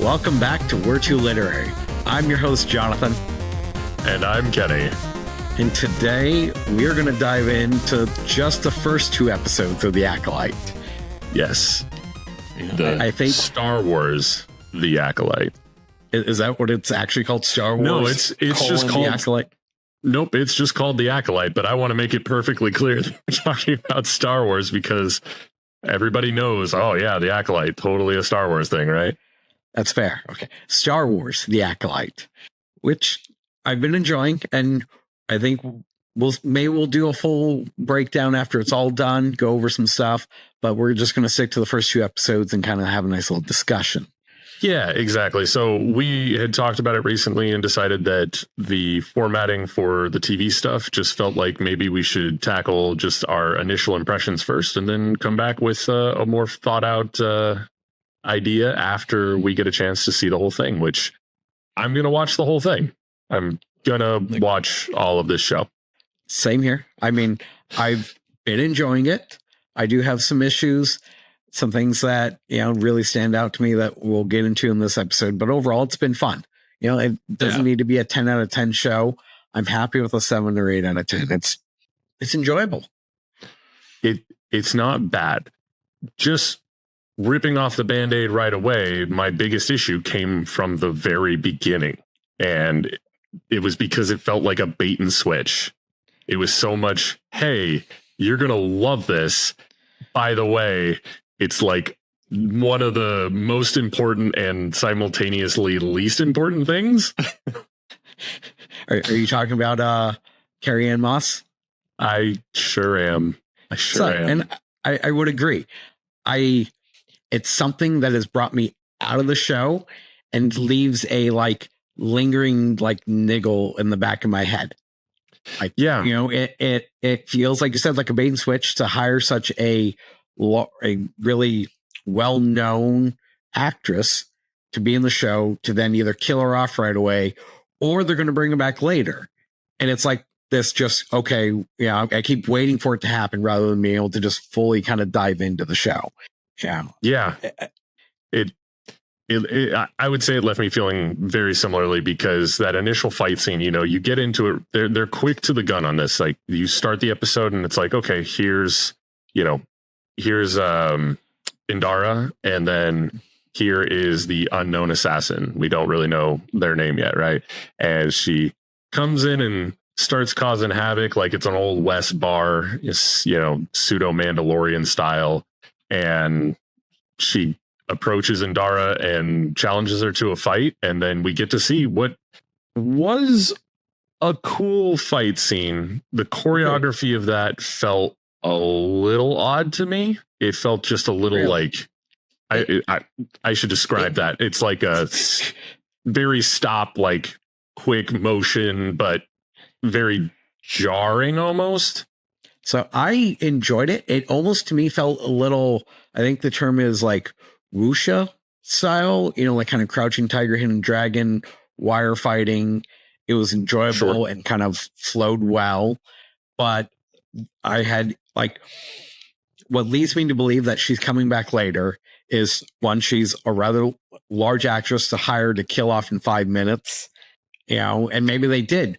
Welcome back to We're Too Literary. I'm your host, Jonathan. And I'm Kenny. And today we're going to dive into just the first 2 episodes of The Acolyte. Yes. I think Star Wars, The Acolyte. Is that what it's actually called? Star Wars? No, it's just called The Acolyte? Nope, it's just called The Acolyte, but I want to make it perfectly clear that we're talking about Star Wars because everybody knows, oh yeah, The Acolyte, totally a Star Wars thing, right? That's fair. Okay. Star Wars, The Acolyte, which I've been enjoying, and I think we'll do a full breakdown after it's all done, go over some stuff, but we're just going to stick to the first 2 episodes and kind of have a nice little discussion. Yeah, exactly. So we had talked about it recently and decided that the formatting for the TV stuff just felt like maybe we should tackle just our initial impressions first and then come back with a more thought out idea after we get a chance to see the whole thing, which I'm going to watch the whole thing. I'm going to watch all of this show. Same here. I mean, I've been enjoying it. I do have some issues, some things that, really stand out to me that we'll get into in this episode, but overall it's been fun. It doesn't need to be a 10 out of 10 show. I'm happy with a 7 or 8 out of 10. It's enjoyable. It's not bad. Just ripping off the Band-Aid right away, my biggest issue came from the very beginning. And it was because it felt like a bait and switch. It was so much, hey, you're going to love this. By the way, it's like one of the most important and simultaneously least important things. Are you talking about Carrie Ann Moss? I sure am. And I would agree. It's something that has brought me out of the show and leaves a lingering niggle in the back of my head. It feels like you said, like a bait and switch to hire such a really well-known actress to be in the show to then either kill her off right away or they're going to bring her back later. And it's like this just, okay, I keep waiting for it to happen rather than being able to just fully kind of dive into the show. Yeah. I would say it left me feeling very similarly because that initial fight scene, you get into it. They're quick to the gun on this. Like you start the episode and it's like, okay, here's Indara, and then here is the unknown assassin. We don't really know their name yet, right? And she comes in and starts causing havoc like it's an old West bar, pseudo Mandalorian style. And she approaches Indara and challenges her to a fight. And then we get to see what was a cool fight scene. The choreography of that felt a little odd to me. It felt just a little I should describe that. It's like a very quick motion, but very jarring almost. So I enjoyed it. It almost to me felt a little, I think the term is wuxia style, kind of crouching tiger, hidden dragon, wire fighting. It was enjoyable and kind of flowed well. But I had what leads me to believe that she's coming back later is one, she's a rather large actress to hire to kill off in 5 minutes, and maybe they did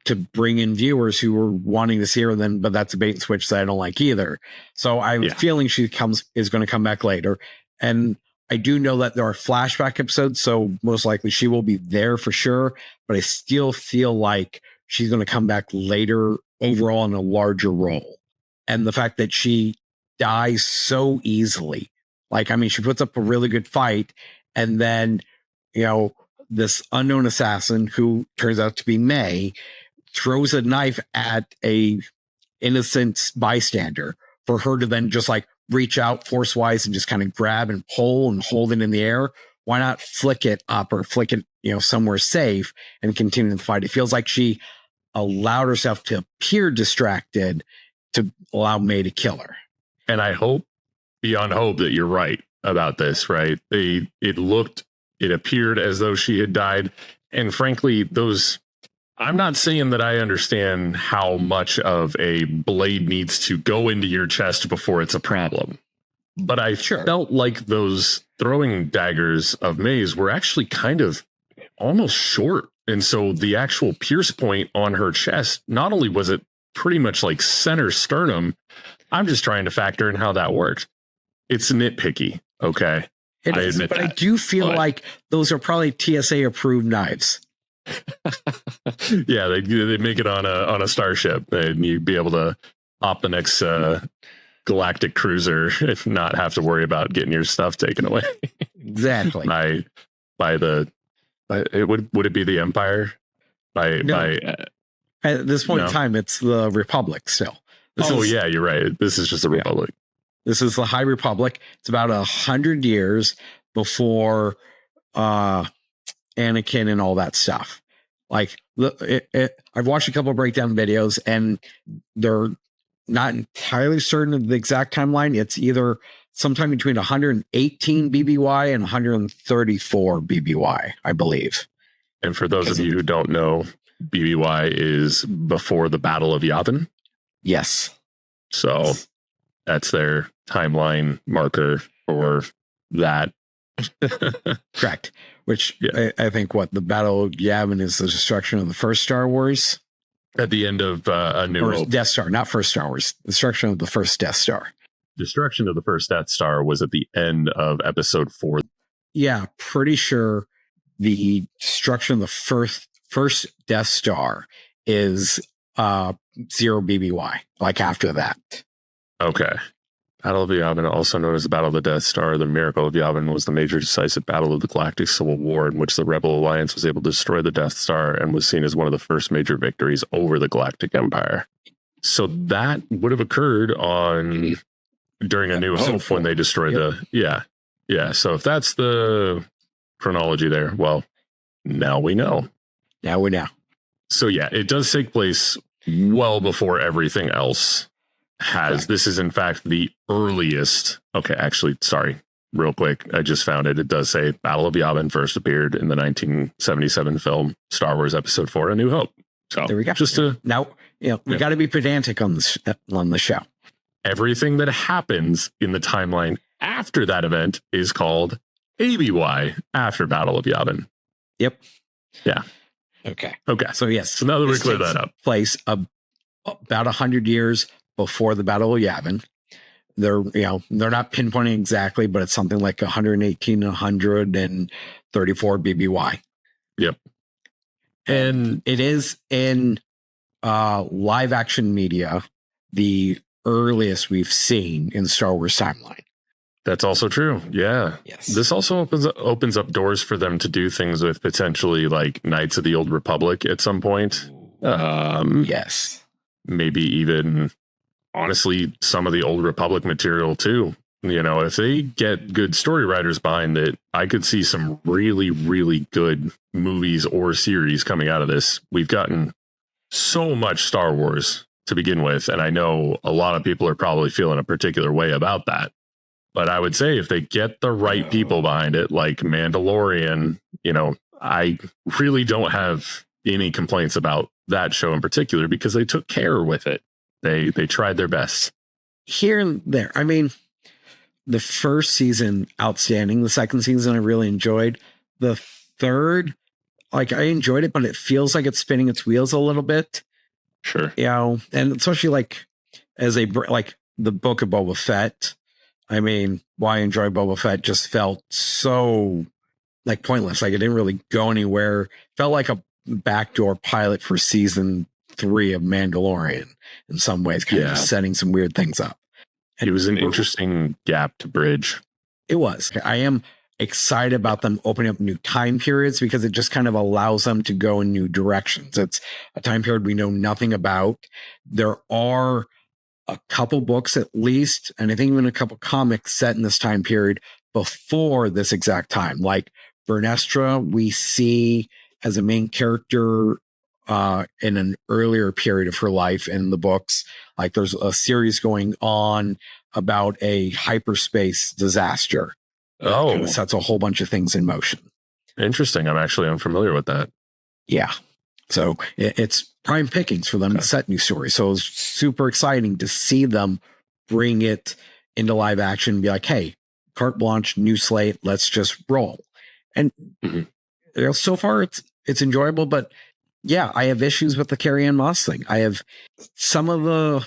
to bring in viewers who were wanting to see her then, but that's a bait and switch that I don't like either. So I'm feeling she is going to come back later. And I do know that there are flashback episodes, so most likely she will be there for sure, but I still feel like she's going to come back later overall in a larger role. And the fact that she dies so easily, she puts up a really good fight, and then, this unknown assassin who turns out to be May throws a knife at a innocent bystander for her to then just reach out force-wise and just kind of grab and pull and hold it in the air. Why not flick it up or flick it, somewhere safe and continue the fight? It feels like she allowed herself to appear distracted to allow May to kill her. And I hope beyond hope that you're right about this, right? It appeared as though she had died. And frankly, I'm not saying that I understand how much of a blade needs to go into your chest before it's a problem, but I felt like those throwing daggers of May's were actually kind of almost short. And so the actual pierce point on her chest, not only was it pretty much like center sternum, I'm just trying to factor in how that worked. It's nitpicky. Okay. It is, but I do feel like those are probably TSA approved knives. Yeah, they make it on a starship, and you'd be able to hop the next galactic cruiser and not have to worry about getting your stuff taken away. Exactly. Would it be the Empire? At this point in time, it's the Republic still. Yeah, you're right. This is just the Republic. This is the High Republic. It's about 100 years before Anakin and all that stuff. Like, I've watched a couple of breakdown videos, and they're not entirely certain of the exact timeline. It's either sometime between 118 BBY and 134 BBY, I believe. And for those of you who don't know, BBY is before the Battle of Yavin. Yes. So that's their timeline marker for that. Correct. Which I think the Battle of Yavin is the destruction of the first Star Wars. At the end of A New Hope. Death Star, not first Star Wars. Destruction of the first Death Star. Destruction of the first Death Star was at the end of episode 4. Yeah, pretty sure the destruction of the first Death Star is 0 BBY, like after that. Okay. Battle of Yavin, also known as the Battle of the Death Star, the Miracle of Yavin, was the major decisive battle of the Galactic Civil War in which the Rebel Alliance was able to destroy the Death Star and was seen as one of the first major victories over the Galactic Empire. So that would have occurred during A New Hope when they destroyed Yeah. So if that's the chronology there, well, now we know. So yeah, it does take place well before everything else has. This is in fact the earliest. Okay, actually, sorry, real quick, I just found it. It does say Battle of Yavin first appeared in the 1977 film Star Wars Episode 4: A New Hope. So there we go. We got to be pedantic on the show. Everything that happens in the timeline after that event is called ABY, after Battle of Yavin. Yep. Yeah. Okay. So yes. So now that we clear that up, place about 100 years before the Battle of Yavin. They're not pinpointing exactly, but it's something like 118, 134 BBY. Yep. And it is in live action media, the earliest we've seen in Star Wars timeline. That's also true. Yeah. Yes. This also opens up doors for them to do things with potentially like Knights of the Old Republic at some point. Yes. Maybe even, honestly, some of the Old Republic material too. If they get good story writers behind it, I could see some really, really good movies or series coming out of this. We've gotten so much Star Wars to begin with, and I know a lot of people are probably feeling a particular way about that. But I would say if they get the right people behind it, like Mandalorian, I really don't have any complaints about that show in particular because they took care with it. They tried their best. Here and there. I mean, the first season, outstanding. The second season, I really enjoyed. The third, I enjoyed it, but it feels like it's spinning its wheels a little bit. Sure. And especially as the book of Boba Fett. I mean, why I enjoy Boba Fett just felt so pointless. It didn't really go anywhere. Felt like a backdoor pilot for season 3 of Mandalorian in some ways, kind of setting some weird things up. And it was an interesting gap to bridge. It was. I am excited about them opening up new time periods because it just kind of allows them to go in new directions. It's a time period we know nothing about. There are a couple books at least, and I think even a couple comics set in this time period before this exact time. Like Bernestra, we see as a main character in an earlier period of her life in the books. There's a series going on about a hyperspace disaster. Kind of sets a whole bunch of things in motion. Interesting. I'm actually unfamiliar with that. Yeah. So it's prime pickings for them to set new stories. So it was super exciting to see them bring it into live action and be like, hey, carte blanche, new slate, let's just roll. And so far it's enjoyable, but yeah, I have issues with the Carrie-Anne Moss thing. I have some of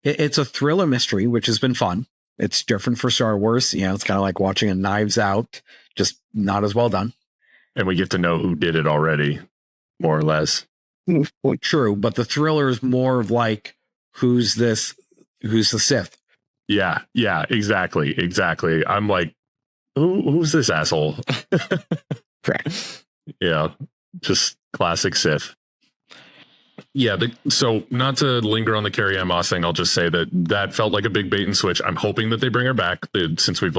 it's a thriller mystery, which has been fun. It's different for Star Wars. It's kind of like watching a Knives Out, just not as well done. And we get to know who did it already, more or less. Well, true, but the thriller is more of like, who's the Sith? Yeah, exactly. I'm like, who's this asshole? Correct. Yeah, just classic Sith. Yeah, so not to linger on the Carrie-Anne Moss thing, I'll just say that felt like a big bait and switch. I'm hoping that they bring her back since I've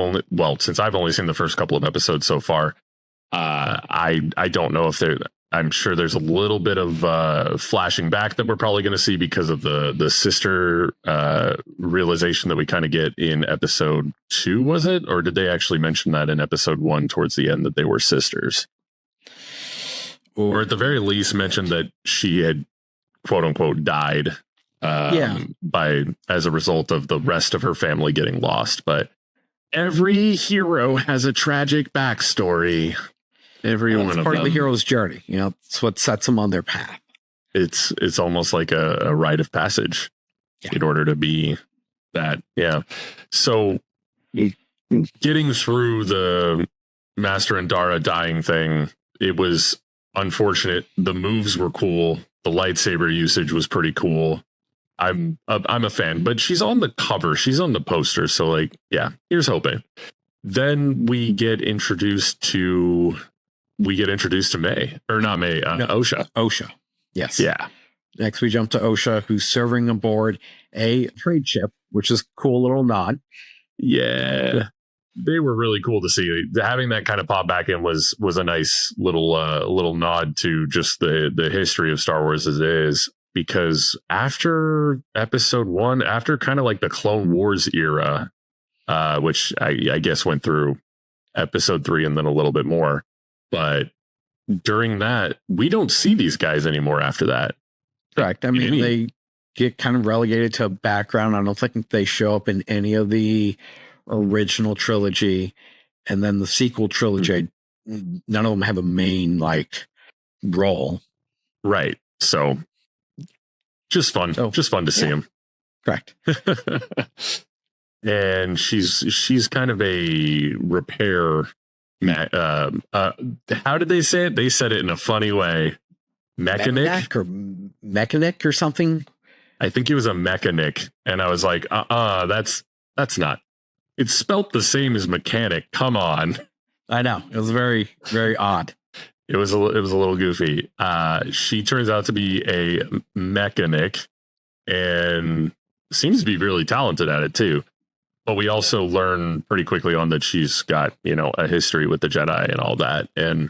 only seen the first couple of episodes so far. I don't know if I'm sure there's a little bit of flashing back that we're probably going to see because of the sister realization that we kind of get in episode 2, was it? Or did they actually mention that in episode 1 towards the end that they were sisters? Or at the very least mention that she had quote unquote died as a result of the rest of her family getting lost. But every hero has a tragic backstory. Every one of them. It's part of the hero's journey. It's what sets them on their path. It's almost like a rite of passage in order to be that. Yeah. So getting through the Master Indara dying thing, it was unfortunate. The moves were cool. The lightsaber usage was pretty cool. I'm a fan, but she's on the cover. She's on the poster. So like, yeah, here's hoping. Then we get introduced to May, or not May, Osha. Osha. Yes. Yeah. Next we jump to Osha, who's serving aboard a trade ship, which is a cool little nod. Yeah. They were really cool to see. Having that kind of pop back in was a nice little nod to just the history of Star Wars as it is. Because after episode 1, after kind of like the Clone Wars era, which I guess went through episode 3 and then a little bit more, but during that, we don't see these guys anymore after that. Correct. I mean, they get kind of relegated to background. I don't think they show up in any of the original trilogy, and then the sequel trilogy. None of them have a main role. Right. So just fun to see him. Correct. And she's kind of a repair. How did they say it? They said it in a funny way. Mechanic or something. I think it was a mechanic, and I was like, that's not. It's spelt the same as mechanic. Come on. I know. It was very, very odd. It was a little goofy. She turns out to be a mechanic and seems to be really talented at it too. But we also learn pretty quickly on that she's got, a history with the Jedi and all that. And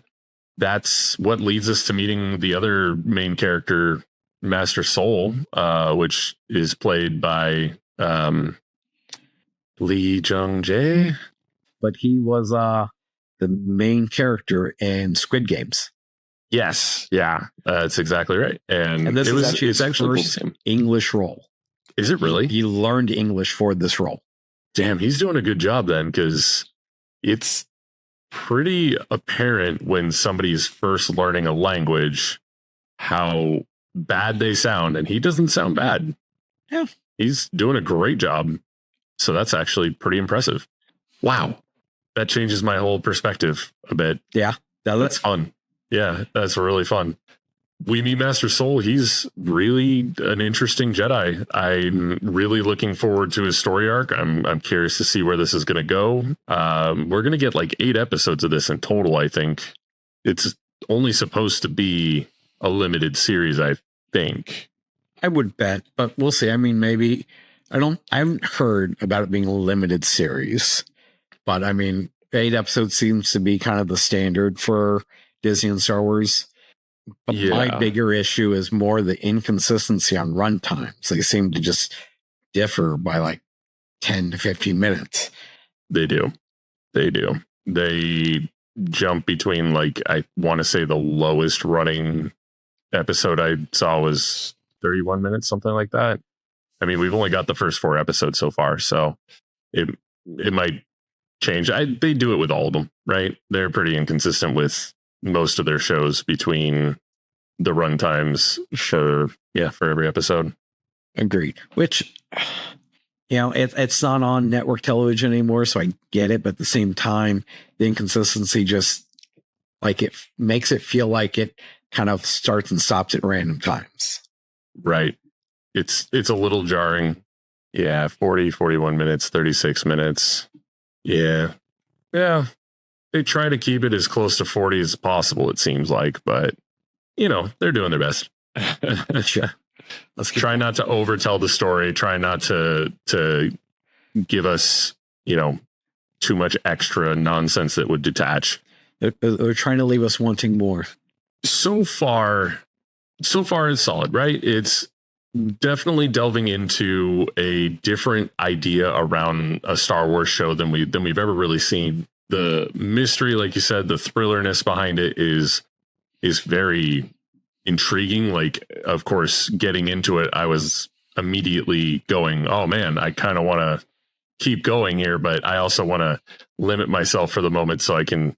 that's what leads us to meeting the other main character, Master Soul, which is played by Lee Jung-jae. But he was the main character in Squid Games. Yes, yeah, that's exactly right. And this is actually it's actually first English role. Is it really? He learned English for this role. Damn, he's doing a good job then, because it's pretty apparent when somebody's first learning a language how bad they sound, and he doesn't sound bad. Yeah, he's doing a great job. So that's actually pretty impressive. Wow. That changes my whole perspective a bit. Yeah. That's fun. Yeah, that's really fun. We meet Master Soul. He's really an interesting Jedi. I'm really looking forward to his story arc. I'm curious to see where this is going to go. We're going to get 8 episodes of this in total, I think. It's only supposed to be a limited series, I think. I would bet, but we'll see. I mean, maybe I haven't heard about it being a limited series, but I mean, 8 episodes seems to be kind of the standard for Disney and Star Wars. But my bigger issue is more the inconsistency on runtimes. They seem to just differ by 10 to 15 minutes. They do. They jump between I want to say the lowest running episode I saw was 31 minutes, something like that. I mean, we've only got the first 4 episodes so far, so it might change. They do it with all of them, right? They're pretty inconsistent with most of their shows between the run times for every episode. Agreed. Which, it's not on network television anymore, so I get it. But at the same time, the inconsistency just like it makes it feel like it kind of starts and stops at random times. Right. It's a little jarring. Yeah, 40, 41 minutes, 36 minutes. Yeah. Yeah. They try to keep it as close to 40 as possible, it seems like, but they're doing their best. Sure. Let's try not to overtell the story. Try not to give us, too much extra nonsense that would detach. They're trying to leave us wanting more. So far it's solid, right? It's definitely delving into a different idea around a Star Wars show than we've ever really seen. The mystery, like you said, the thrillerness behind it is very intriguing. Like, of course, getting into it, I was immediately going, oh man, I kind of want to keep going here, but I also want to limit myself for the moment so I can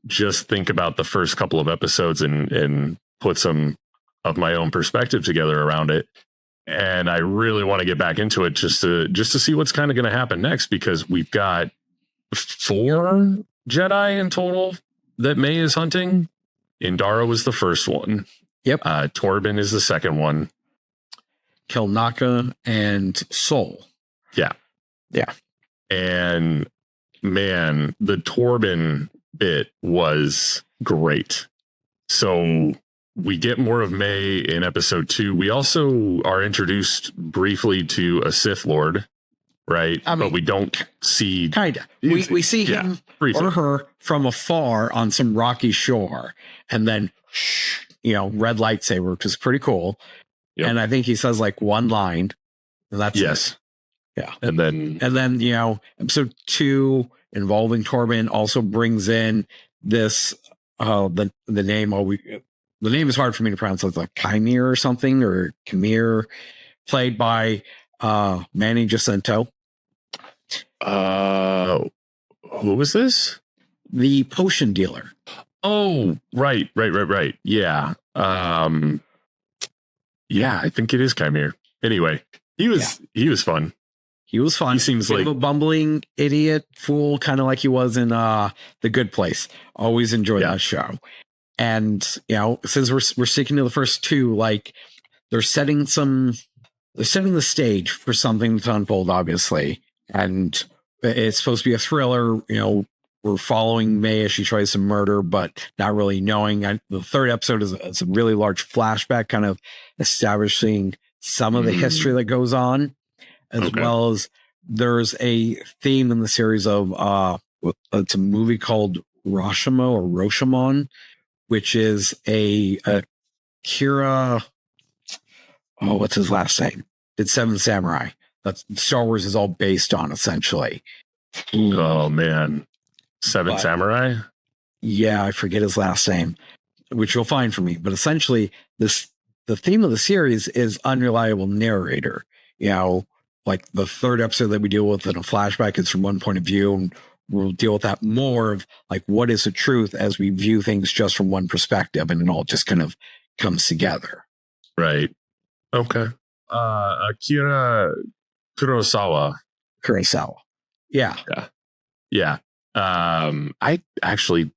just think about the first couple of episodes and put some of my own perspective together around it. And I really want to get back into it just to see what's kind of going to happen next, because we've got 4 Jedi in total that May is hunting. Indara was the first one. Yep. Torben is the second one. Kelnaka and Sol. Yeah. Yeah. And man, the Torben bit was great. So we get more of May in episode 2. We also are introduced briefly to a Sith Lord, right? But we don't see... Kind of. We see him briefly. Or her from afar on some rocky shore. And then, red lightsaber, which is pretty cool. Yep. And I think he says like one line. And that's it. Yeah. And then, episode 2 involving Torben also brings in this, the name, the name is hard for me to pronounce. It's like Qimir or something, or Qimir, played by Manny Jacinto. Who was this? The potion dealer. Oh, right. Yeah. I think it is Qimir. Anyway, he was fun. He was fun. He seems like a bumbling idiot fool, kind of like he was in The Good Place. Always enjoyed that show. And since we're sticking to the first 2, like they're setting the stage for something to unfold, obviously. And it's supposed to be a thriller. We're following May as she tries to murder, but not really knowing. The 3rd episode is a really large flashback, kind of establishing some of the history that goes on, as well as there's a theme in the series of it's a movie called Rashomon, which is a Kira. Oh, what's his last name? Did 7 Samurai. That's Star Wars is all based on, essentially. Oh man, 7 Samurai. Yeah, I forget his last name, which you'll find for me. But essentially, the theme of the series is unreliable narrator. Like the 3rd episode that we deal with in a flashback is from one point of view, and we'll deal with that more of like what is the truth as we view things just from one perspective, and it all just kind of comes together. Right. Okay. Akira Kurosawa. Yeah. I actually,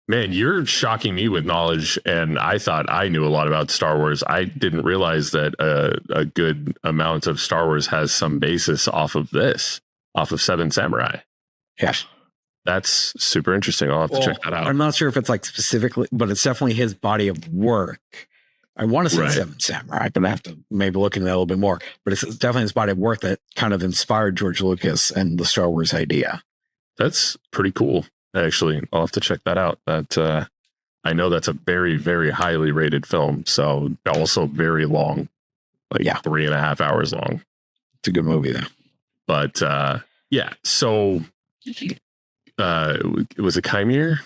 man, you're shocking me with knowledge, and I thought I knew a lot about Star Wars. I didn't realize that a good amount of Star Wars has some basis off of 7 Samurai. Yeah. That's super interesting. I'll have to check that out. I'm not sure if it's like specifically, but it's definitely his body of work. I want to say 7 Samurai, but I have to maybe look into that a little bit more. But it's definitely his body of work that kind of inspired George Lucas and the Star Wars idea. That's pretty cool. Actually, I'll have to check that out. That I know that's a very, very highly rated film. So also very long, like 3.5 hours long. It's a good movie though. But so was it Qimir?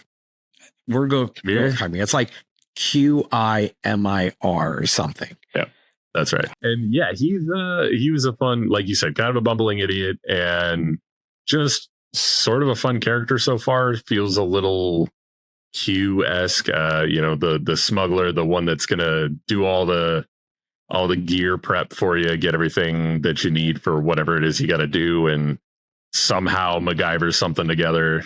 We're going Qimir. It's like Qimir or something. Yeah, that's right. And he was a fun, like you said, kind of a bumbling idiot, and just sort of a fun character so far. Feels a little Q-esque, the smuggler, the one that's gonna do all the gear prep for you, get everything that you need for whatever it is you got to do, and somehow MacGyver something together.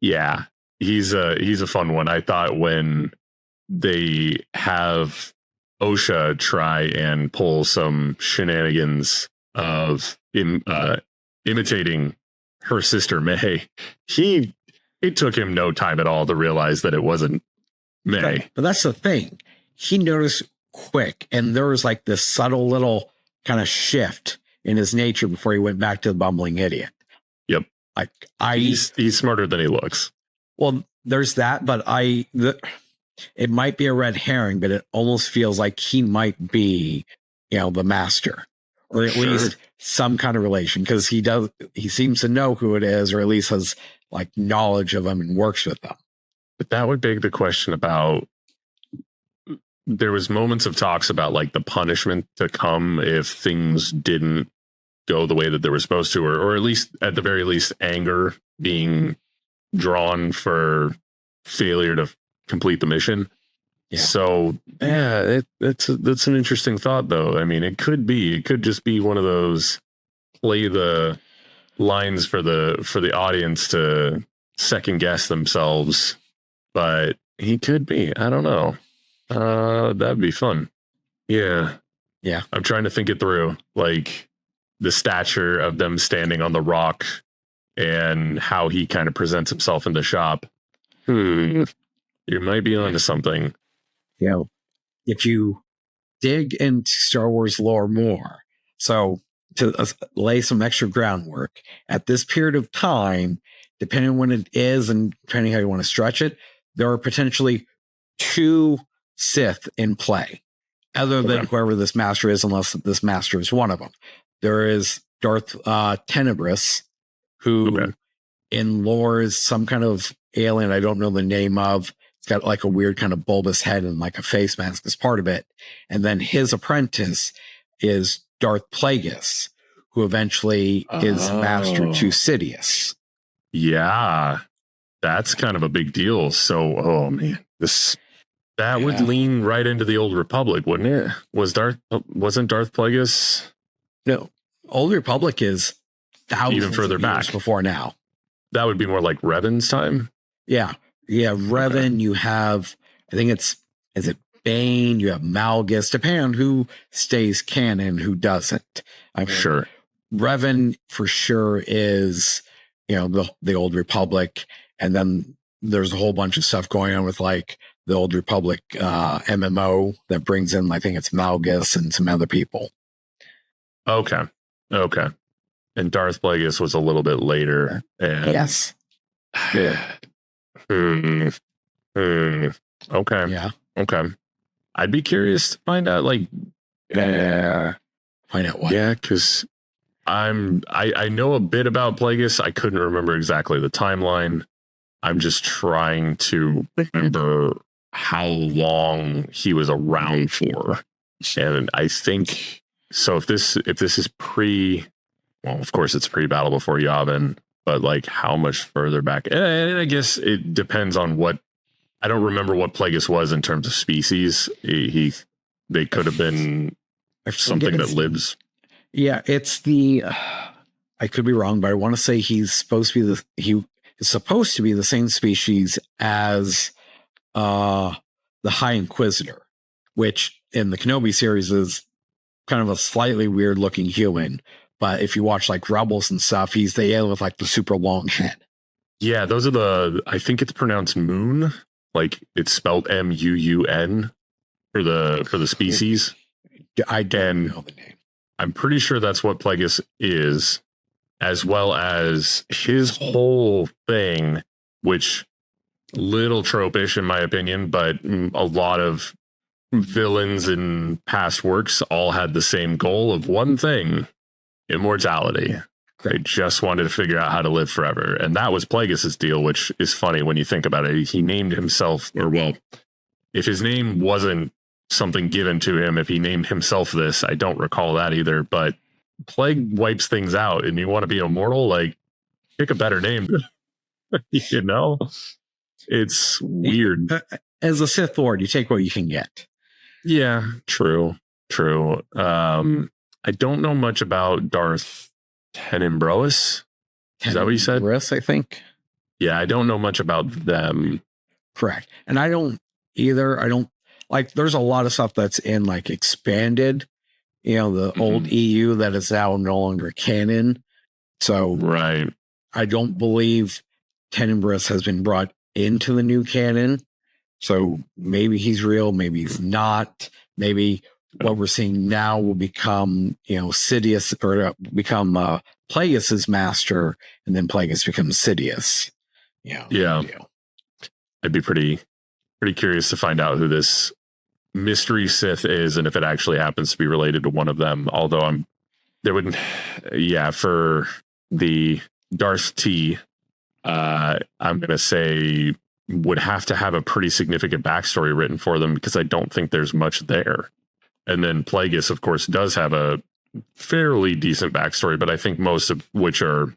Yeah, he's a fun one. I thought when they have Osha try and pull some shenanigans of imitating her sister May, it took him no time at all to realize that it wasn't May. Right. But that's the thing. He noticed quick, and there was like this subtle little kind of shift in his nature before he went back to the bumbling idiot. Yep. He's smarter than he looks. Well, there's that, but it might be a red herring, but it almost feels like he might be, the master, or at least some kind of relation, because he seems to know who it is, or at least has like knowledge of them and works with them. But that would beg the question about, there was moments of talks about like the punishment to come if things didn't go the way that they were supposed to, or at least at the very least anger being drawn for failure to complete the mission. Yeah. So yeah, that's an interesting thought though. I mean, it could just be one of those play the lines for the audience to second guess themselves, but he could be, I don't know. That'd be fun. Yeah. I'm trying to think it through, like the stature of them standing on the rock and how he kind of presents himself in the shop. You might be onto something. If you dig into Star Wars lore more, so to lay some extra groundwork at this period of time, depending on when it is and depending how you want to stretch it, there are potentially 2 Sith in play, other than whoever this master is, unless this master is one of them. There is Darth Tenebris, who in lore is some kind of alien I don't know the name of. It's got like a weird kind of bulbous head and like a face mask as part of it. And then his apprentice is Darth Plagueis, who eventually is master to Sidious. Yeah, that's kind of a big deal. So, oh man, that would lean right into the Old Republic, wouldn't it? Wasn't Darth Plagueis? No, Old Republic is thousands even further of years back before now. That would be more like Revan's time. Yeah. Revan. You have, I think is it Bane? You have Malgus. Depending on who stays canon, who doesn't. I'm sure. Revan for sure is, the Old Republic, and then there's a whole bunch of stuff going on with like the Old Republic MMO that brings in, I think it's Malgus and some other people. Okay. And Darth Plagueis was a little bit later. And yes. Yeah. Okay. Yeah. Okay. I'd be curious to find out, like, find out what? Yeah, because I know a bit about Plagueis. I couldn't remember exactly the timeline. I'm just trying to remember how long he was around for. And I think so. If this is well, of course it's pre-battle before Yavin, but like how much further back? And I guess it depends on what. I don't remember what Plagueis was in terms of species. They could have been something that lives. Yeah, it's I could be wrong, but I want to say he's supposed to be the same species as the High Inquisitor, which in the Kenobi series is kind of a slightly weird looking human. But if you watch like Rebels and stuff, he's the alien with like the super long head. Yeah, those are I think it's pronounced Moon. Like it's spelled Muun for the species. I don't know the name. I'm pretty sure that's what Plagueis is, as well as his whole thing, which little tropish in my opinion, but a lot of villains in past works all had the same goal of one thing: immortality. They just wanted to figure out how to live forever. And that was Plagueis' deal, which is funny when you think about it. He named himself, or well, if his name wasn't something given to him, if he named himself this, I don't recall that either, but plague wipes things out and you want to be immortal, like pick a better name. You know, it's weird. As a Sith Lord, you take what you can get. Yeah, true. I don't know much about Darth Tenebrois. Is that what you said? Tenebrois, I think. Yeah, I don't know much about them. Correct. And I don't either. I don't like, there's a lot of stuff that's in like expanded, the old EU that is now no longer canon. So right. I don't believe Tenebrois has been brought into the new canon. So maybe he's real, maybe he's not. Maybe what we're seeing now will become, Sidious, or become Plagueis' master, and then Plagueis becomes Sidious. Yeah. I'd be pretty curious to find out who this mystery Sith is, and if it actually happens to be related to one of them. Although for the Darth T, I'm gonna say would have to have a pretty significant backstory written for them, because I don't think there's much there. And then Plagueis, of course, does have a fairly decent backstory, but I think most of which are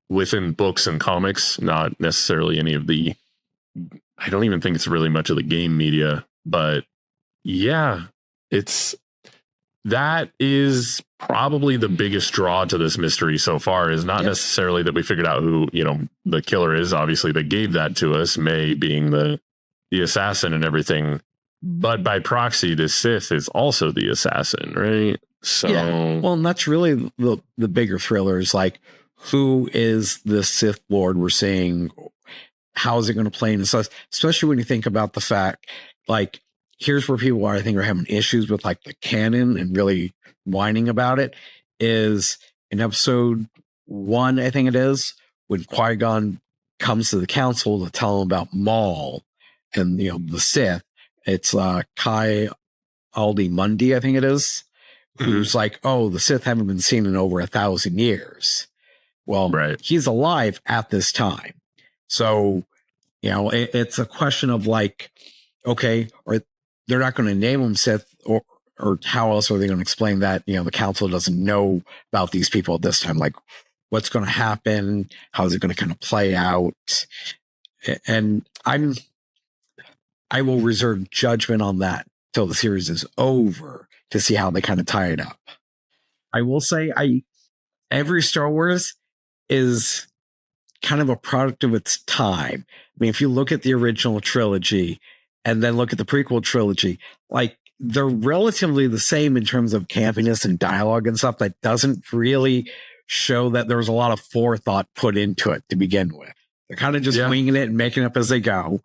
within books and comics, not necessarily any of the, I don't even think it's really much of the game media. But yeah, that is probably the biggest draw to this mystery so far, is not necessarily that we figured out who, the killer is. Obviously, they gave that to us, May being the assassin and everything. But by proxy, the Sith is also the assassin, right? So, well, and that's really the bigger thriller, is like, who is the Sith Lord we're seeing? How is it going to play in this? Especially when you think about the fact, like, here's where people are, I think, are having issues with like the canon and really whining about it, is in episode 1, I think it is, when Qui-Gon comes to the council to tell them about Maul and, the Sith. It's Kai Aldi Mundi, I think it is, who's like, oh, the Sith haven't been seen in over 1,000 years. Well, he's alive at this time. So, it's a question of like, okay, or they're not going to name him Sith, or how else are they going to explain that, the council doesn't know about these people at this time? Like, what's going to happen? How is it going to kind of play out? And I will reserve judgment on that till the series is over to see how they kind of tie it up. I will say every Star Wars is kind of a product of its time. I mean, if you look at the original trilogy and then look at the prequel trilogy, like, they're relatively the same in terms of campiness and dialogue and stuff. That doesn't really show that there was a lot of forethought put into it to begin with. They're kind of just winging it and making it up as they go,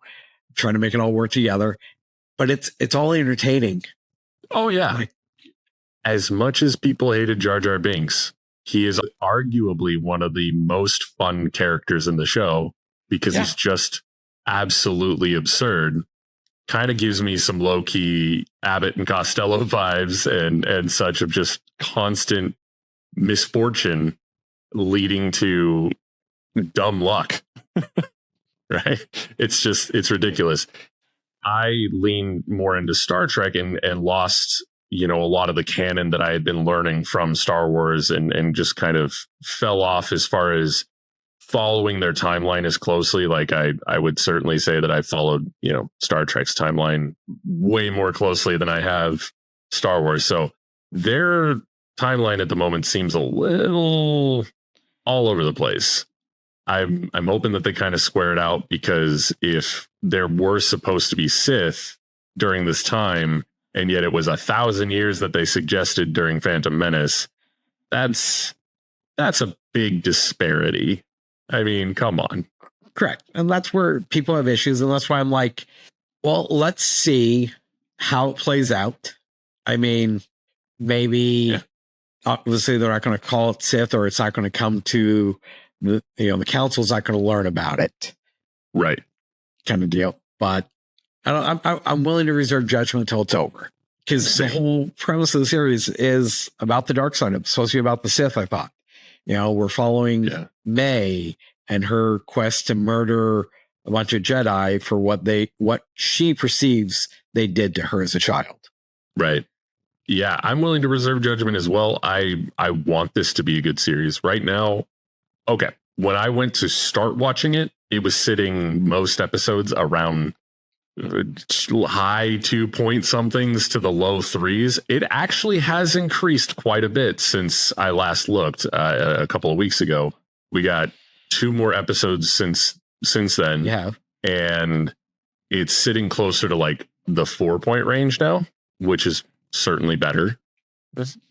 trying to make it all work together. But it's all entertaining. Oh yeah. Like, as much as people hated Jar Jar Binks, he is arguably one of the most fun characters in the show, because he's just absolutely absurd. Kind of gives me some low-key Abbott and Costello vibes and such, of just constant misfortune leading to dumb luck. Right? It's ridiculous. I lean more into Star Trek and lost, a lot of the canon that I had been learning from Star Wars, and just kind of fell off as far as following their timeline as closely. Like, I would certainly say that I followed, Star Trek's timeline way more closely than I have Star Wars. So their timeline at the moment seems a little all over the place. I'm hoping that they kind of square it out, because if there were supposed to be Sith during this time, and yet it was 1,000 years that they suggested during Phantom Menace, that's a big disparity. I mean, come on. Correct. And that's where people have issues. And that's why I'm like, well, let's see how it plays out. I mean, maybe obviously they're not going to call it Sith, or it's not going to come to the council's not going to learn about it. Right. Kind of deal. But I'm willing to reserve judgment until it's over, because the whole premise of the series is about the dark side. It's supposed to be about the Sith, I thought. We're following May and her quest to murder a bunch of Jedi for what she perceives they did to her as a child. Right. Yeah, I'm willing to reserve judgment as well. I want this to be a good series right now. Okay, when I went to start watching it, it was sitting most episodes around high 2 point somethings to the low threes. It actually has increased quite a bit since I last looked a couple of weeks ago. We got 2 more episodes since then. Yeah. And it's sitting closer to like the 4 point range now, which is certainly better.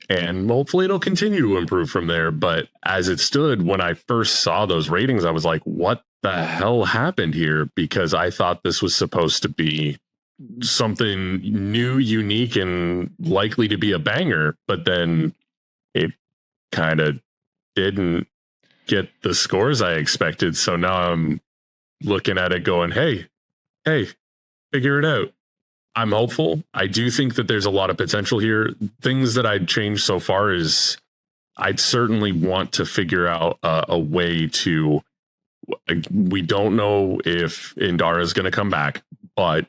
And hopefully it'll continue to improve from there. But as it stood, when I first saw those ratings, I was like, what the hell happened here? Because I thought this was supposed to be something new, unique, and likely to be a banger. But then it kind of didn't get the scores I expected. So now I'm looking at it going, hey, figure it out. I'm hopeful. I do think that there's a lot of potential here. Things that I'd change so far is I'd certainly want to figure out a way to, we don't know if Indara is going to come back, but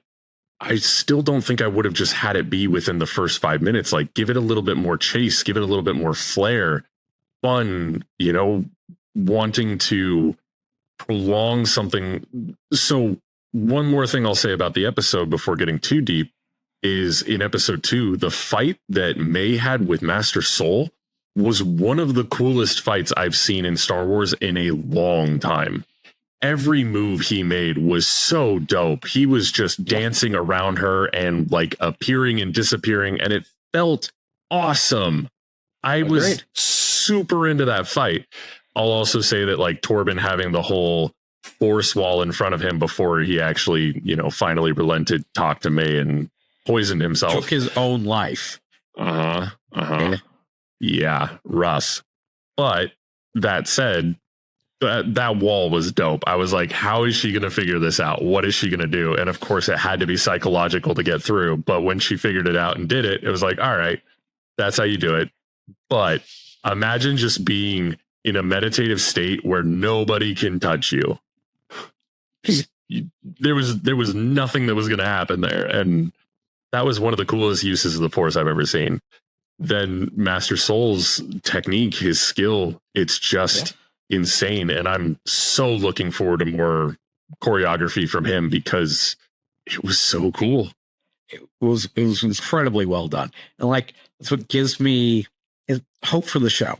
I still don't think I would have just had it be within the first 5 minutes. Like, give it a little bit more chase, give it a little bit more flair, fun, wanting to prolong something. So one more thing I'll say about the episode before getting too deep is in episode 2, the fight that May had with Master Soul was one of the coolest fights I've seen in Star Wars in a long time. Every move he made was so dope. He was just dancing around her and like appearing and disappearing, and it felt awesome. I was super into that fight. I'll also say that like Torben having the whole force wall in front of him before he actually, finally relented, talked to May and poisoned himself. Took his own life. Yeah, rough. But that said, that wall was dope. I was like, how is she going to figure this out? What is she going to do? And of course, it had to be psychological to get through. But when she figured it out and did it, it was like, all right, that's how you do it. But imagine just being in a meditative state where nobody can touch you. There was nothing that was going to happen there. And that was one of the coolest uses of the Force I've ever seen. Then Master Soul's technique, his skill, it's just insane. And I'm so looking forward to more choreography from him because it was so cool. It was incredibly well done. And like, that's what gives me hope for the show.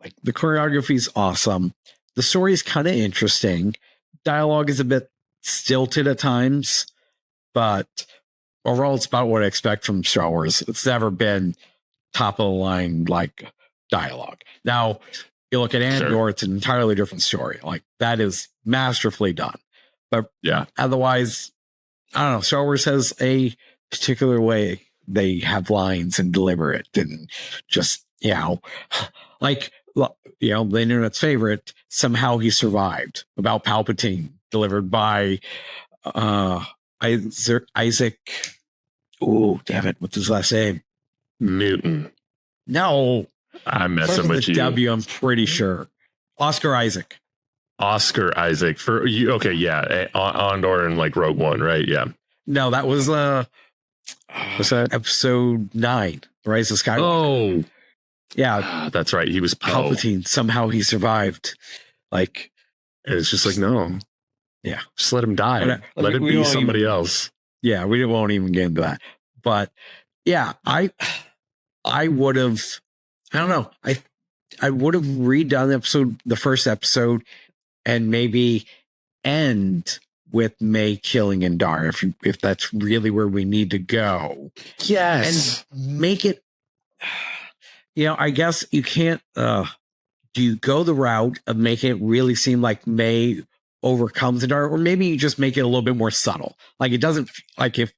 Like, the choreography is awesome. The story is kind of interesting. Dialogue is a bit stilted at times, but overall it's about what I expect from Star Wars. It's never been top of the line like dialogue. Now you look at Andor, it's an entirely different story. Like, that is masterfully done. But otherwise, I don't know, Star Wars has a particular way they have lines and deliver it, and just, like, the internet's favorite, Somehow He Survived, about Palpatine, delivered by Isaac. Oh, damn it. What's his last name? Newton. No. I'm messing with you. W, I'm pretty sure. Oscar Isaac. For you. Okay. Yeah. Andor and like Rogue One, right? Yeah. No, that was what's that? Episode 9, Rise of Skywalker. Oh, yeah. That's right. He was Palpatine. Somehow he survived. Like, and it's just like, no. Yeah. Just let him die. Let it be somebody else. Yeah. We won't even get into that. But yeah, I would have, I don't know. I would have redone the first episode, and maybe end with May killing Indara if that's really where we need to go. Yes. And make it, I guess you can't, do you go the route of making it really seem like May overcomes Indara, or maybe you just make it a little bit more subtle? Like, it doesn't, like, if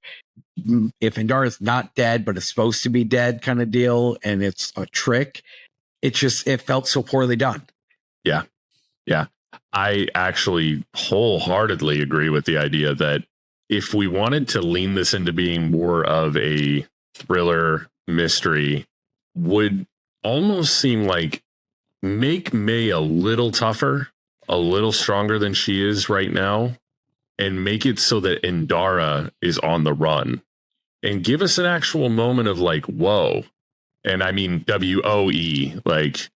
Indara is not dead, but is supposed to be dead kind of deal, and it's a trick, it felt so poorly done. Yeah. Yeah. I actually wholeheartedly agree with the idea that if we wanted to lean this into being more of a thriller mystery, would almost seem like make May a little tougher, a little stronger than she is right now, and make it so that Indara is on the run, and give us an actual moment of like, whoa. And I mean, WOE, like,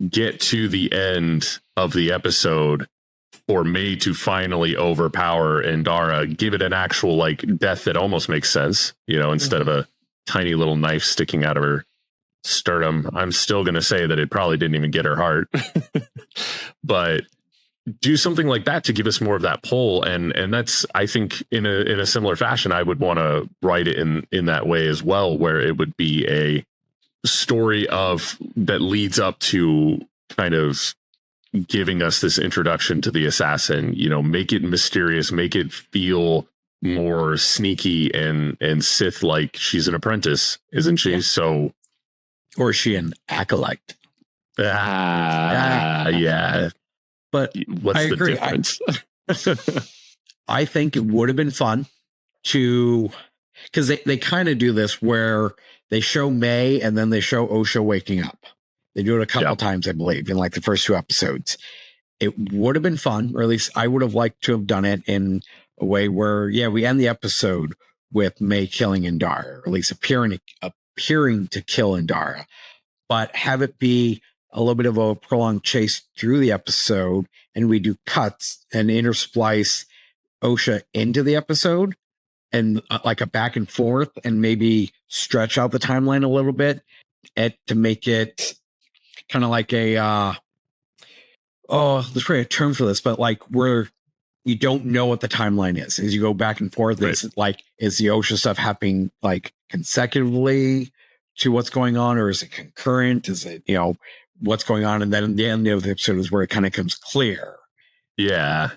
get to the end of the episode for May to finally overpower Indara, give it an actual like death that almost makes sense, instead of a tiny little knife sticking out of her sternum. I'm still going to say that it probably didn't even get her heart, but do something like that to give us more of that pull. And that's, I think in a similar fashion, I would want to write it in that way as well, where it would be a story that leads up to kind of giving us this introduction to the assassin, make it mysterious, make it feel more sneaky and Sith like. She's an apprentice, isn't she? Yeah. So, or is she an acolyte? Yeah. But what's I the agree. difference? I think it would have been fun because they kind of do this where they show May and then they show Osha waking up. They do it a couple times, I believe, in like the first 2 episodes. It would have been fun, or at least I would have liked to have done it in a way where, we end the episode with May killing Indara, or at least appearing to kill Indara, but have it be a little bit of a prolonged chase through the episode, and we do cuts and intersplice Osha into the episode and like a back and forth, and maybe stretch out the timeline a little bit to make it kind of like a there's probably a term for this, but like where you don't know what the timeline is as you go back and forth. Right. It's like, is the Osha stuff happening like consecutively to what's going on, or is it concurrent? Is it, what's going on? And then the end of the episode is where it kind of comes clear. Yeah.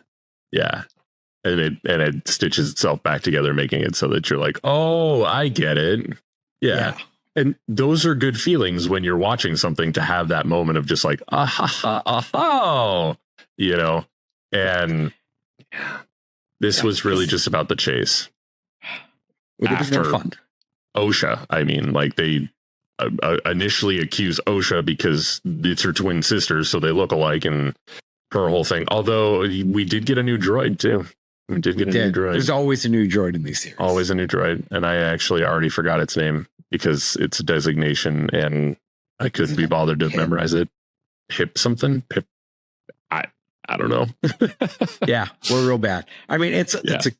And it stitches itself back together, making it so that you're like, oh, I get it. Yeah. And those are good feelings when you're watching something, to have that moment of just like, and this was really just about the chase. It was more fun. Osha. I mean, like they initially accuse Osha because it's her twin sisters, so they look alike, and her whole thing. Although we did get a new droid too. We did get a new droid. There's always a new droid in these series. Always a new droid. And I actually already forgot its name because it's a designation and I couldn't be bothered to memorize it. Pip something? Pip. I don't know. Yeah, we're real bad. I mean, it's a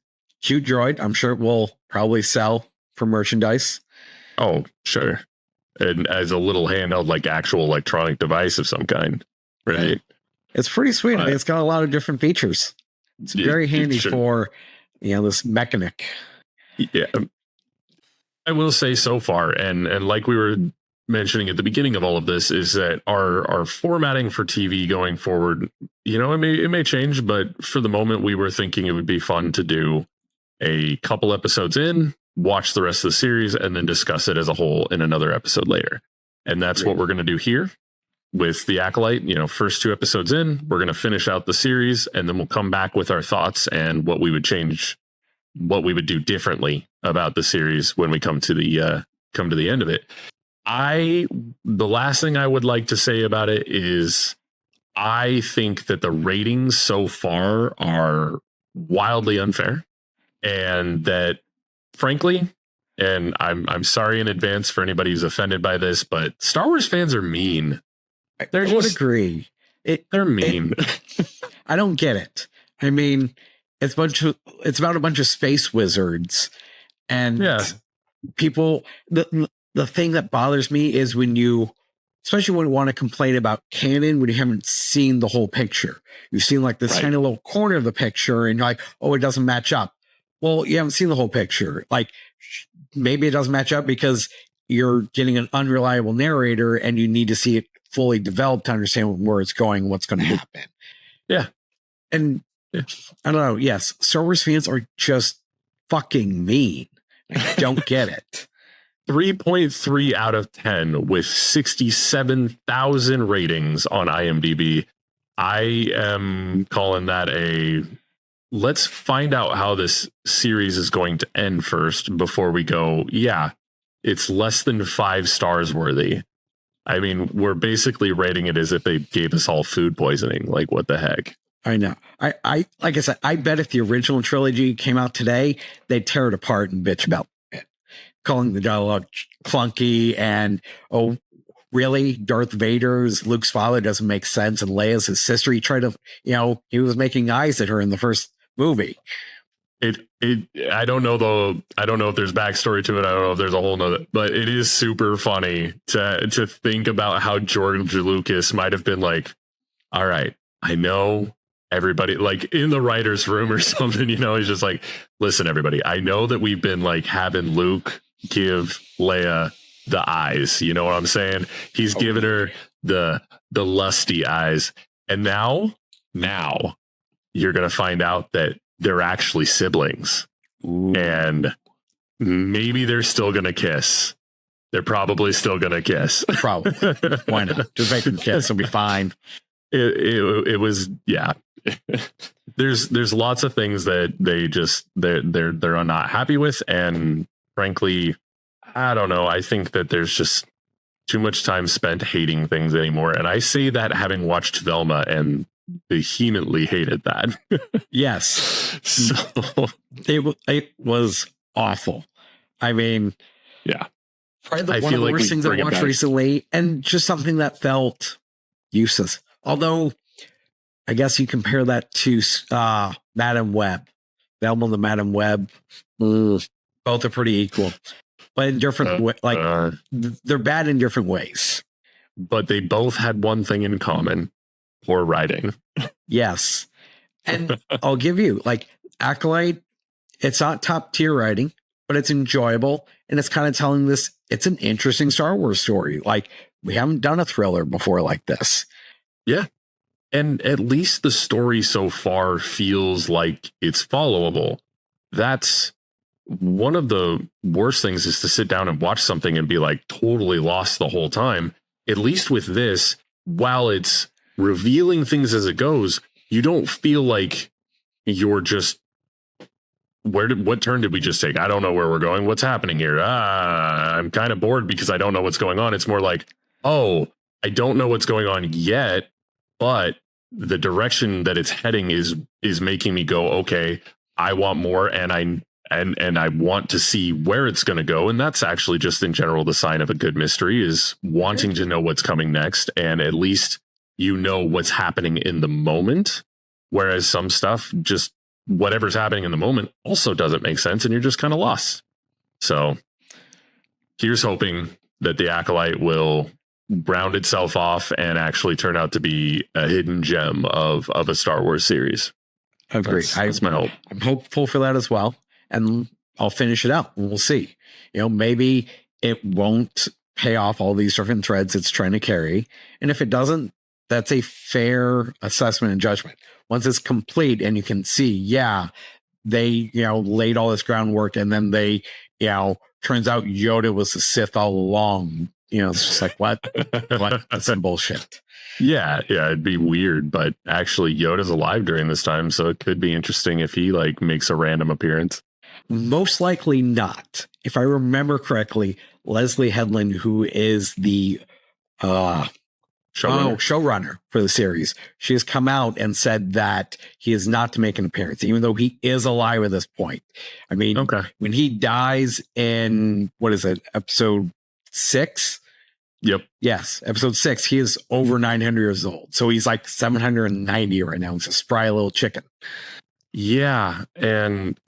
cute droid. I'm sure it will probably sell for merchandise. Oh, sure. And as a little handheld, like actual electronic device of some kind. Right. It's pretty sweet. I mean, it's got a lot of different features. It's very handy for, this mechanic. Yeah. I will say so far, and like we were mentioning at the beginning of all of this, is that our formatting for TV going forward, it may change, but for the moment we were thinking it would be fun to do a couple episodes in, watch the rest of the series, and then discuss it as a whole in another episode later. And that's what we're going to do here with the Acolyte. First 2 episodes in, we're going to finish out the series, and then we'll come back with our thoughts and what we would change, what we would do differently about the series when we come to the end of it. The last thing I would like to say about it is I think that the ratings so far are wildly unfair, and that frankly, and I'm sorry in advance for anybody who's offended by this, but Star Wars fans are mean. I would agree. They're mean. I don't get it. I mean, it's about a bunch of space wizards, and people. The thing that bothers me is when especially when you want to complain about canon, when you haven't seen the whole picture. You've seen like this tiny little corner of the picture, and you're like, oh, it doesn't match up. Well, you haven't seen the whole picture. Like, maybe it doesn't match up because you're getting an unreliable narrator, and you need to see it fully developed to understand where it's going, what's going to happen. Yeah. And I don't know. Yes, Star Wars fans are just fucking mean. I don't get it. 3.3 out of 10 with 67,000 ratings on IMDb. I am calling that let's find out how this series is going to end first before we go, it's less than 5 stars worthy. I mean, we're basically rating it as if they gave us all food poisoning. Like, what the heck? I know. I like I said, I bet if the original trilogy came out today, they'd tear it apart and bitch about it, calling the dialogue clunky and really, Darth Vader's Luke's father doesn't make sense, and Leia's his sister. He tried to, he was making eyes at her in the first movie. I don't know though. I don't know if there's backstory to it. I don't know if there's a whole nother, but it is super funny to think about how George Lucas might have been like, all right, I know everybody, like in the writer's room or something, he's just like, listen, everybody, I know that we've been like having Luke give Leia the eyes. You know what I'm saying? He's giving her the lusty eyes. And now you're going to find out that they're actually siblings. Ooh. And maybe they're still going to kiss. They're probably still going to kiss. Probably. Why not? Just make them kiss. It'll be fine. It was, yeah. There's lots of things that they're not happy with. And frankly, I don't know. I think that there's just too much time spent hating things anymore. And I say that having watched Velma and vehemently hated that. Yes. So it was awful. I mean, yeah. Probably one of the worst things I watched recently, and just something that felt useless. Although, I guess you compare that to Madam Web. Velma the Madam Web. Both are pretty equal. But in different ways. They're bad in different ways. But they both had one thing in common. Poor writing. Yes. And I'll give you, Acolyte, it's not top tier writing, but it's enjoyable. And it's kind of telling it's an interesting Star Wars story. We haven't done a thriller before like this. Yeah. And at least the story so far feels like it's followable. That's one of the worst things, is to sit down and watch something and be totally lost the whole time. At least with this, while it's revealing things as it goes, you don't feel like you're just, what turn did we just take? I don't know where we're going. What's happening here? I'm kind of bored because I don't know what's going on. It's more like, oh, I don't know what's going on yet, but the direction that it's heading is making me go, okay, I want more, and I want to see where it's going to go. And that's actually just in general the sign of a good mystery, is wanting to know what's coming next, and at least what's happening in the moment, whereas some stuff, just whatever's happening in the moment, also doesn't make sense, and you're just kind of lost. So here's hoping that the Acolyte will round itself off and actually turn out to be a hidden gem of a Star Wars series. Agreed. That's my hope. I'm hopeful for that as well, and I'll finish it out, and we'll see. Maybe it won't pay off all these different threads it's trying to carry, and if it doesn't, that's a fair assessment and judgment. Once it's complete and you can see, they, laid all this groundwork, and then they, turns out Yoda was the Sith all along. It's just like, what? That's some bullshit. Yeah, it'd be weird, but actually Yoda's alive during this time, so it could be interesting if he makes a random appearance. Most likely not. If I remember correctly, Leslie Headland, who is the showrunner for the series, she has come out and said that he is not to make an appearance, even though he is alive at this point. I mean, when he dies in, what is it, episode 6? Yep. Yes, episode 6, he is over 900 years old. So he's 790 right now. He's a spry little chicken. Yeah, and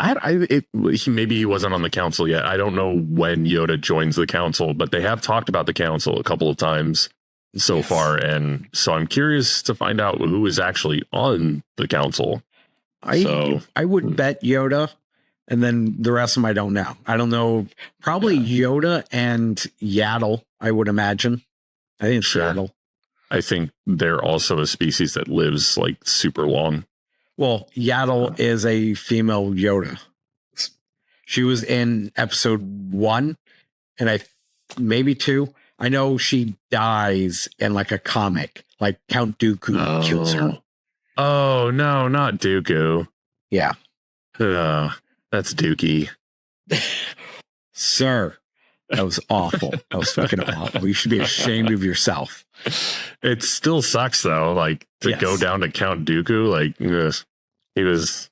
maybe he wasn't on the council yet. I don't know when Yoda joins the council, but they have talked about the council a couple of times so far, and so I'm curious to find out who is actually on the council. I would bet Yoda, and then the rest of them I don't know. I don't know. Probably Yoda and Yaddle, I would imagine. I think it's Yaddle. I think they're also a species that lives super long. Well, Yaddle is a female Yoda. She was in episode 1, and maybe 2. I know she dies in a comic, Count Dooku kills her. Oh, no, not Dooku. Yeah. That's Dookie. Sir, that was awful. That was fucking awful. You should be ashamed of yourself. It still sucks, though, to go down to Count Dooku. He was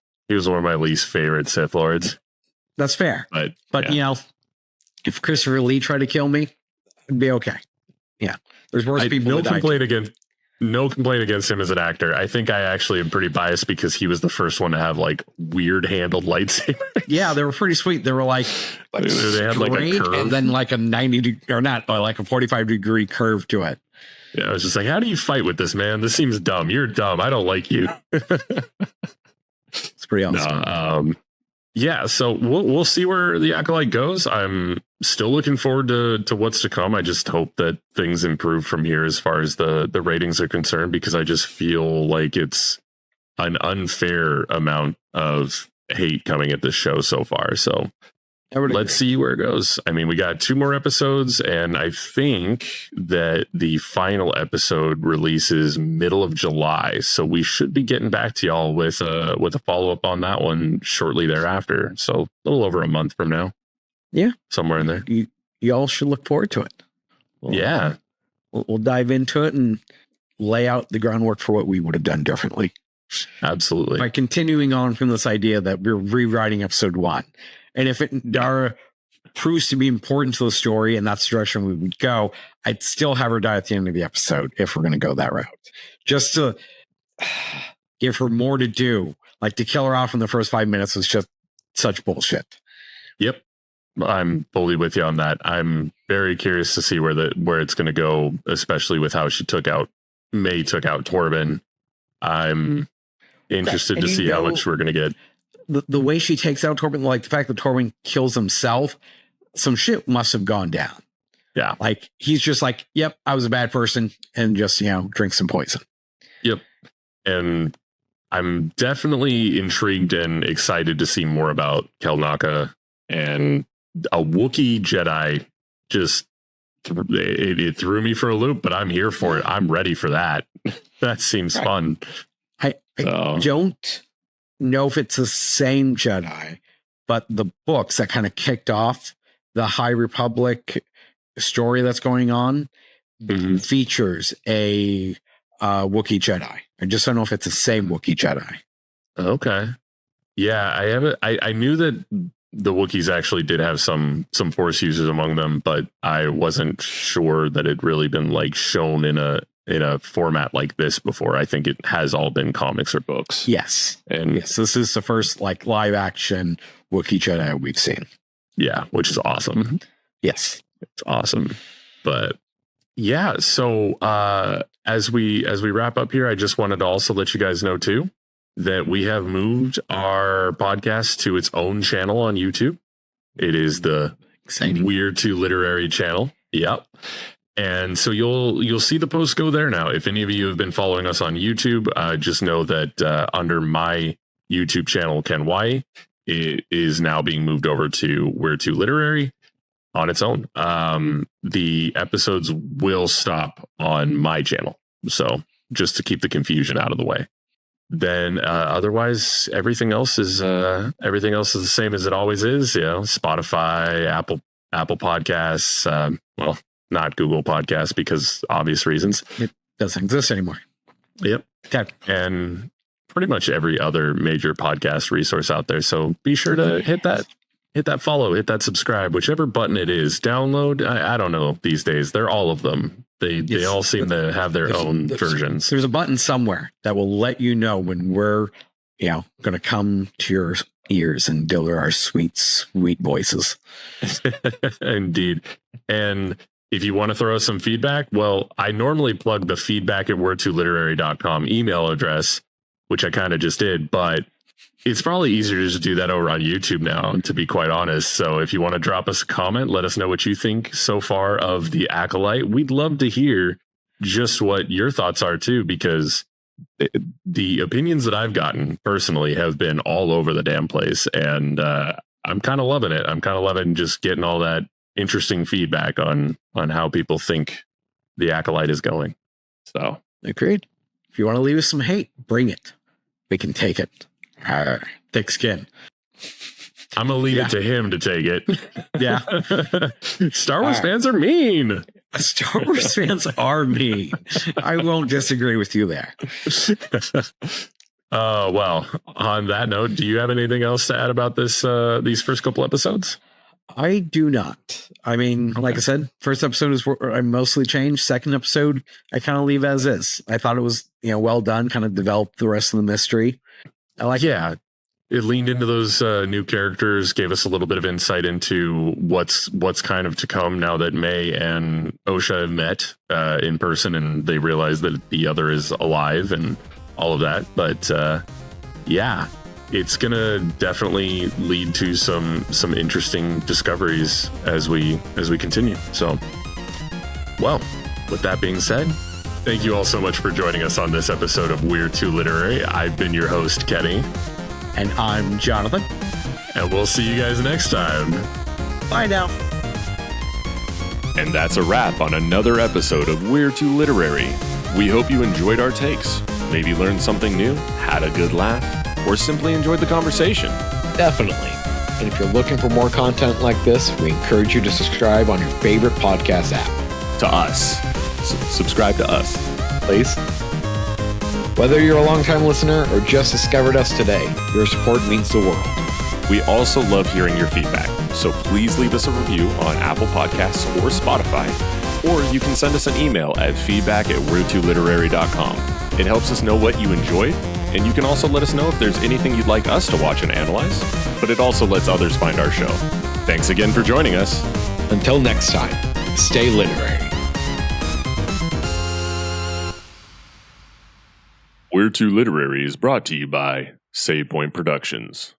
one of my least favorite Sith Lords. That's fair. But if Christopher Lee tried to kill me, it'd be okay. Yeah. There's worse people. No complaint against him as an actor. I think I actually am pretty biased because he was the first one to have like weird handled lightsabers. Yeah, they were pretty sweet. They were like they had like a curve, and then like a 90 or not, like a 45-degree curve to it. Yeah, I was just like, how do you fight with this, man? This seems dumb. You're dumb. I don't like you. It's pretty awesome. No, yeah, so we'll see where the Acolyte goes. I'm still looking forward to what's to come. I just hope that things improve from here as far as the ratings are concerned, because I just feel like it's an unfair amount of hate coming at this show so far. So let's see where it goes. I mean, we got 2 more episodes, and I think that the final episode releases middle of July. So we should be getting back to y'all with a follow-up on that one shortly thereafter. So a little over a month from now. Yeah. Somewhere in there. Y'all should look forward to it. We'll dive into it and lay out the groundwork for what we would have done differently. Absolutely. By continuing on from this idea that we're rewriting episode 1. And if Indara proves to be important to the story and that's the direction we would go, I'd still have her die at the end of the episode if we're going to go that route. Just to give her more to do. Like, to kill her off in the first 5 minutes was just such bullshit. Yep. I'm fully with you on that. I'm very curious to see where it's going to go, especially with how May took out Torben. I'm interested to see how much we're going to get. The way she takes out Torben, like the fact that Torben kills himself, some shit must have gone down. Yeah. Like, he's just like, yep, I was a bad person, and just, drink some poison. Yep. And I'm definitely intrigued and excited to see more about Kelnaka, and a Wookiee Jedi. Just it threw me for a loop, but I'm here for it. I'm ready for that. That seems fun. I don't know if it's the same Jedi, but the books that kind of kicked off the High Republic story that's going on features a Wookiee Jedi. I just don't know if it's the same Wookiee Jedi. Okay. Yeah, I haven't. I knew that the Wookiees actually did have some Force users among them, but I wasn't sure that it really been like shown in a format like this before. I think it has all been comics or books. Yes. And yes, this is the first like live action Wookiee Jedi we've seen. Yeah, which is awesome. Yes. It's awesome. But yeah, so as we wrap up here, I just wanted to also let you guys know too that we have moved our podcast to its own channel on YouTube. It is the Weird to Literary channel. Yep. And so you'll see the posts go there now. If any of you have been following us on YouTube, just know that under my YouTube channel, Ken Y, it is now being moved over to Weird to Literary on its own. The episodes will stop on my channel. So just to keep the confusion out of the way. Then otherwise, everything else is the same as it always is. Spotify, Apple Podcasts, well, not Google Podcasts because obvious reasons. It doesn't exist anymore. Yep. Okay. And pretty much every other major podcast resource out there. So be sure to hit that follow, hit that subscribe, whichever button it is. Download. I don't know these days. They're all of them. They all seem to have their own versions. There's a button somewhere that will let you know when we're, going to come to your ears and deliver our sweet, sweet voices. Indeed. And if you want to throw us some feedback, well, I normally plug the feedback@wordtoliterary.com email address, which I kind of just did, but it's probably easier to just do that over on YouTube now, to be quite honest. So if you want to drop us a comment, let us know what you think so far of the Acolyte. We'd love to hear just what your thoughts are too, because the opinions that I've gotten personally have been all over the damn place. And I'm kind of loving it. I'm kind of loving just getting all that interesting feedback on how people think the Acolyte is going. So agreed. If you want to leave us some hate, bring it. We can take it. Thick skin. I'm gonna leave it to him to take it. Yeah. Star Wars fans are mean. Star Wars fans are mean. I won't disagree with you there. Well, on that note, do you have anything else to add about this these first couple episodes? I do not. I mean, like I said, first episode is where I mostly changed. Second episode, I kind of leave as is. I thought it was, well done, kind of developed the rest of the mystery. I like Yeah, it leaned into those new characters, gave us a little bit of insight into what's kind of to come now that May and Osha have met in person and they realize that the other is alive and all of that. But yeah, it's gonna definitely lead to some interesting discoveries as we continue. So, well, with that being said, thank you all so much for joining us on this episode of We're Too Literary. I've been your host, Kenny. And I'm Jonathan. And we'll see you guys next time. Bye now. And that's a wrap on another episode of We're Too Literary. We hope you enjoyed our takes, maybe learned something new, had a good laugh, or simply enjoyed the conversation. Definitely. And if you're looking for more content like this, we encourage you to subscribe on your favorite podcast app. To us. Subscribe to us. Please. Whether you're a longtime listener or just discovered us today, your support means the world. We also love hearing your feedback, so please leave us a review on Apple Podcasts or Spotify, or you can send us an email at feedback@we're2literary.com. It helps us know what you enjoyed, and you can also let us know if there's anything you'd like us to watch and analyze, but it also lets others find our show. Thanks again for joining us. Until next time, stay literary. We're Too Literary is brought to you by Save Point Productions.